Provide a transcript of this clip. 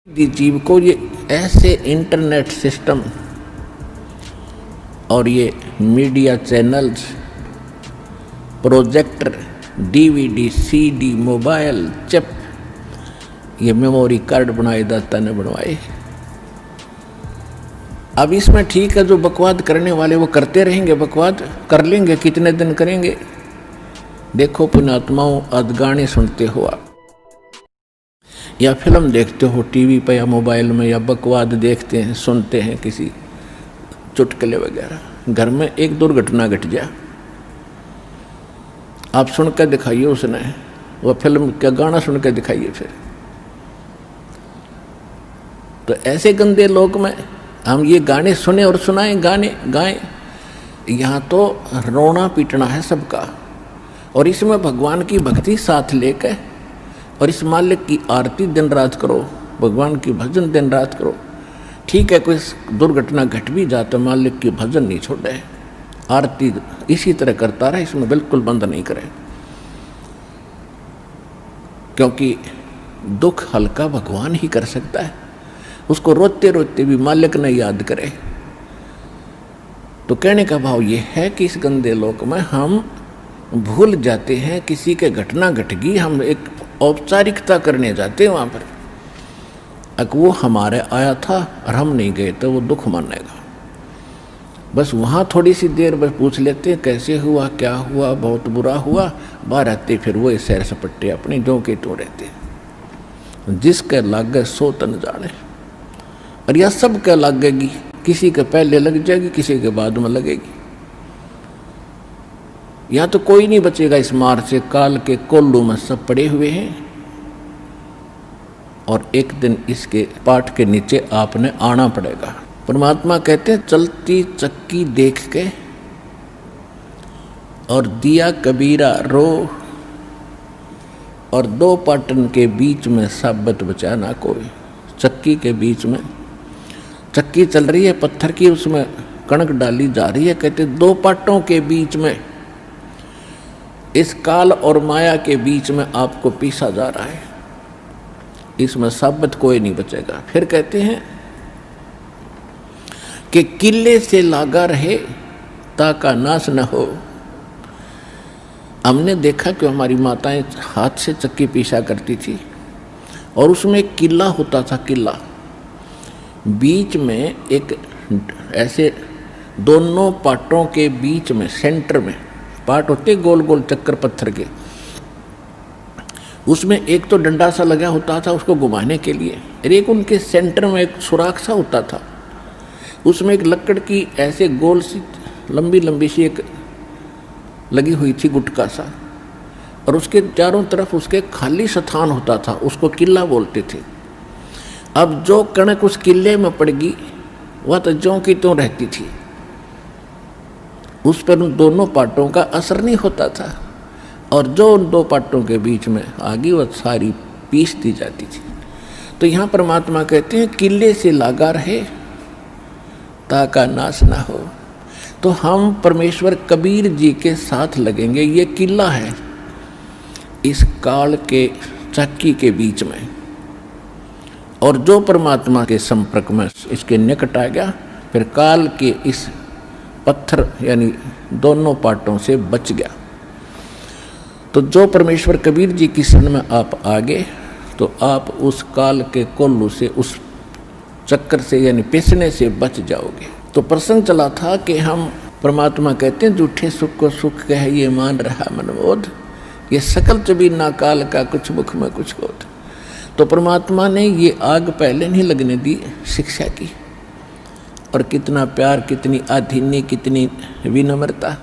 जीव को ये ऐसे इंटरनेट सिस्टम और ये media channels, projector, DVD, CD, mobile, chip, ये मेमोरी कार्ड बनाए दाता ने बनवाए। अब इसमें ठीक है, जो बकवाद करने वाले वो करते रहेंगे, बकवाद कर लेंगे, कितने दिन करेंगे। देखो पुण्यात्माओं, आज गाने सुनते हो आप या फिल्म देखते हो टीवी पे या मोबाइल में, या बकवाद देखते हैं, सुनते हैं किसी चुटकुले वगैरह, घर में एक दुर्घटना घट जाए, आप सुन के दिखाइए उसने, वह फिल्म का गाना सुन के दिखाइए फिर। तो ऐसे गंदे लोग में हम ये गाने सुने और सुनाएं, गाने गाएं, यहाँ तो रोना पीटना है सबका। और इसमें भगवान की भक्ति साथ लेकर और इस मालिक की आरती दिन रात करो, भगवान की भजन दिन रात करो। ठीक है, कोई दुर्घटना घट भी जाए तो मालिक की भजन नहीं छोड़े, आरती इसी तरह करता रहे, इसमें बिल्कुल बंद नहीं करे, क्योंकि दुख हल्का भगवान ही कर सकता है। उसको रोते रोते भी मालिक ने याद करे। तो कहने का भाव ये है कि इस गंदे लोक में हम भूल जाते हैं, किसी के घटना घट गई, हम एक औपचारिकता करने जाते हैं वहाँ पर। अगर वो हमारे आया था और हम नहीं गए तो वो दुख मानेगा। बस वहाँ थोड़ी सी देर बस पूछ लेते हैं कैसे हुआ, क्या हुआ, बहुत बुरा हुआ, बाहर आते फिर वो सैर सपट्टे अपने जो के तो रहते। जिसके लागे सो तन जाने, और यह सब के लगेगी, किसी के पहले लग जाएगी, किसी के बाद में लगेगी। यहाँ तो कोई नहीं बचेगा इस मार से। काल के कोल्लू में सब पड़े हुए हैं और एक दिन इसके पाठ के नीचे आपने आना पड़ेगा। परमात्मा कहते हैं चलती चक्की देख के और दिया कबीरा रो, और दो पाटन के बीच में साबत बचा ना कोई। चक्की के बीच में चक्की चल रही है पत्थर की, उसमें कणक डाली जा रही है। कहते दो पाटों के बीच में, इस काल और माया के बीच में आपको पीसा जा रहा है, इसमें साबित कोई नहीं बचेगा। फिर कहते हैं कि किले से लागा रहे ताका नाश न हो। हमने देखा कि हमारी माताएं हाथ से चक्की पीसा करती थी और उसमें एक किला होता था, किला बीच में एक ऐसे दोनों पाटों के बीच में सेंटर में पाट होते गोल गोल चक्कर पत्थर के, उसमें एक तो डंडा सा लगा होता था उसको घुमाने के लिए, और एक उनके सेंटर में एक सुराख सा होता था, उसमें एक लकड़ की ऐसे गोल सी लंबी लंबी सी एक लगी हुई थी गुटका सा, और उसके चारों तरफ उसके खाली स्थान होता था, उसको किला बोलते थे। अब जो कणक उस किले में पड़ गई वह तो ज्यों की त्यों रहती थी, उस पर उन दोनों पाटों का असर नहीं होता था, और जो उन दो पाटों के बीच में आ गई वह सारी पीस दी जाती थी। तो यहाँ परमात्मा कहते हैं किले से लागा रहे ताका नाश ना हो। तो हम परमेश्वर कबीर जी के साथ लगेंगे, ये किला है इस काल के चक्की के बीच में, और जो परमात्मा के संपर्क में इसके निकट आ गया फिर काल के इस पत्थर यानी दोनों पाटों से बच गया। तो जो परमेश्वर कबीर जी की शरण में आप आगे, तो आप उस काल के कोल्लू से, उस चक्कर से यानी पिसने से बच जाओगे। तो प्रसंग चला था कि हम परमात्मा कहते हैं झूठे सुख को सुख कह ये मान रहा मनमोद, ये सकल चबी ना काल का कुछ मुख में कुछ क्रोध। तो परमात्मा ने ये आग पहले नहीं लगने दी शिक्षा की, और कितना प्यार, कितनी आधीन्य, कितनी विनम्रता।